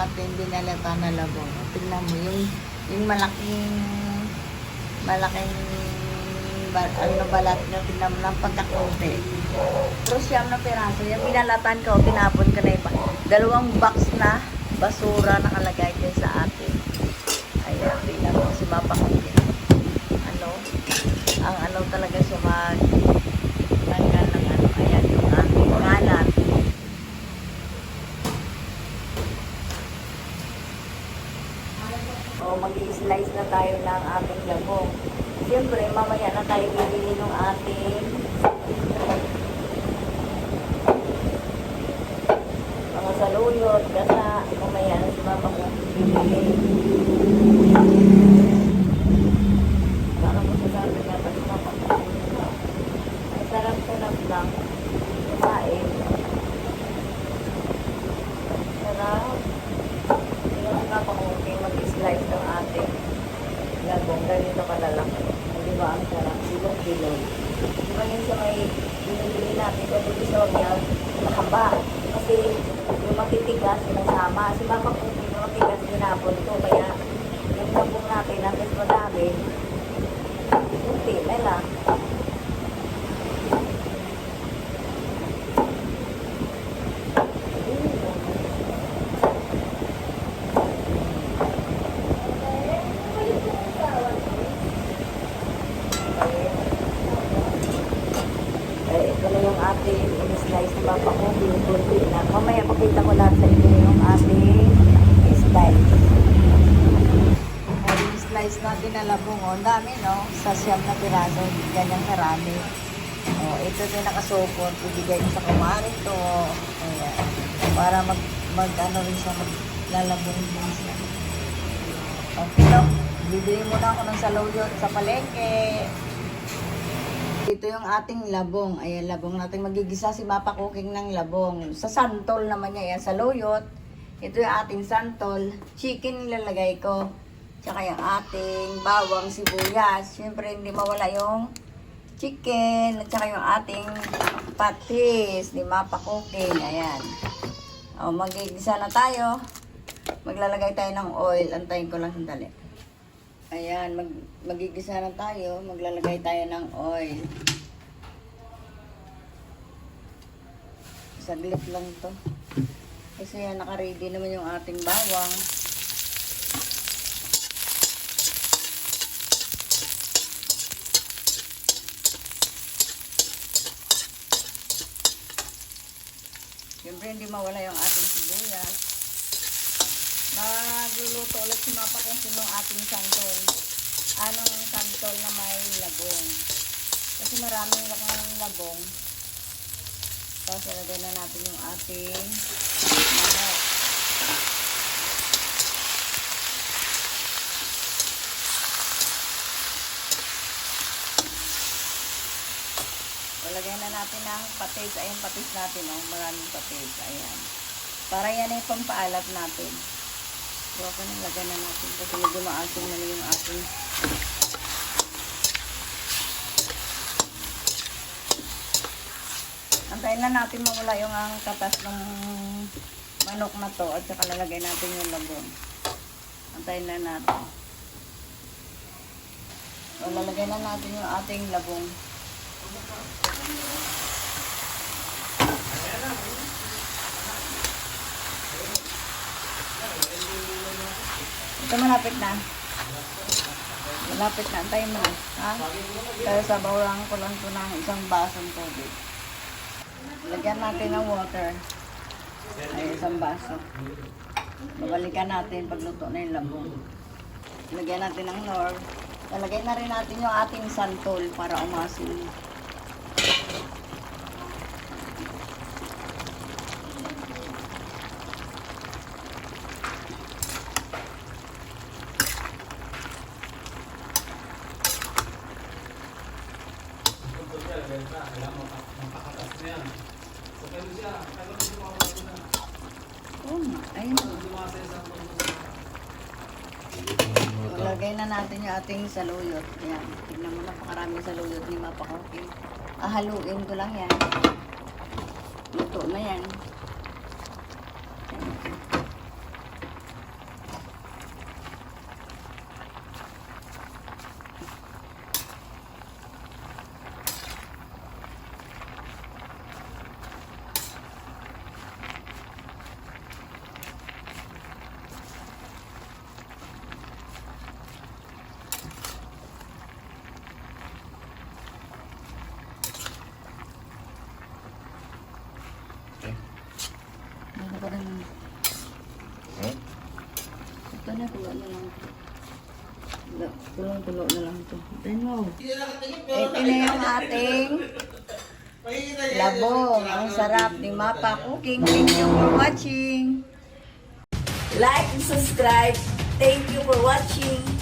ating binalata na labong. Tingnan mo, yung malaking balat na tingnan mo ng pagkakunti. Pero siyam na piraso. Yung binalatan ko, tinapon ko na iba. 2 box na basura nakalagay din sa atin. Ayan, tingnan mo si Mapa ko. Ang talaga siya tanggal ng ayan, yung ating kalat. O, mag-i-slice na tayo ng ating labong. Siyempre, mamaya na tayo bibili ng ating mga saluyot. Kasi mamaya na si Mama ko bibili. Para mo sa sabi nga pa si Mama ko. Ay, sarap-sarap lang. Kumain. Sarap. Yung Mama ko mag-slice ng ating labong. Ganito kalalaki. Di ba ang sarap? Bilog-bilog. Di ba yun sa may binibili natin sa Divisoria, mahaba. Kasi yung matitigas, sinasama. Si Mama kung yung matigas, ginapon ko. Kaya yung labong natin, natin madami, kunti na lang. Ito na yung ating in-slice na Mapa ko, binibunti na. Mamaya makita ko lahat sa inyo yung ating slice. Ay, slice natin na labong. Ang dami, no? Sa siyam na piraso, ganyang karami. Ito din nakasupot. Ibigay ko sa kumari to. Ayan. Para mag-ano rin siya, maglalabong din siya. Okay, no? Bibili muna ako ng saluyot sa palengke. Ito yung ating labong. Ayan, labong natin magigisa si Mapa Cooking ng labong. Sa santol naman niya. Ayan, sa loyot. Ito yung ating santol. Chicken nilalagay ko. Tsaka yung ating bawang sibuyas. Siyempre, hindi mawala yung chicken. At tsaka yung ating patis ni Mapa Cooking. Ayan. Magigisa na tayo. Maglalagay tayo ng oil. Antayin ko lang sandali. Ayan, magigisa na tayo. Maglalagay tayo ng oil. Saglit lang to. Kasi yan, naka-ready naman yung ating bawang. Siyempre, hindi mawala yung ating sibuyas. Magluluto ulit si Mapa kung sinong ating santol. Anong santol na may labong. Kasi maraming labong. Tapos ilagay na natin yung ating manok. Ilagay na natin ang patis. Ayan, patis natin. Maraming patis. Ayan. Para yan ay pampaalat natin. So, lagay na natin kasi medyo maasin na yung ating antayin na natin mawala yung ang katas ng manok na to at saka lalagay natin yung labong. Antayin na natin. So, lalagay na natin yung ating labong. Ito malapit na. Malapit na. Antayin mo na. Ha? Kaya sabawan ko lang ito ng isang basong tubig. Lagyan natin ng water. Ay, isang baso. Babalikan natin pagluto na yung labong. Lagyan natin ng nor. Lalagay na rin natin yung ating santol para umasin. Ayun. Lagay na natin yung ating saluyot. Ayan. Tignan mo, napakaraming saluyot ni Mapa Cooking. Haluin ko lang yan. Luto na yan. na, tulo na lang. Tulong-tulo na lang ito. Then mo. Ito na yung ating labong. Ang sarap ni Mapa Cooking. Thank you for watching. Like and subscribe. Thank you for watching.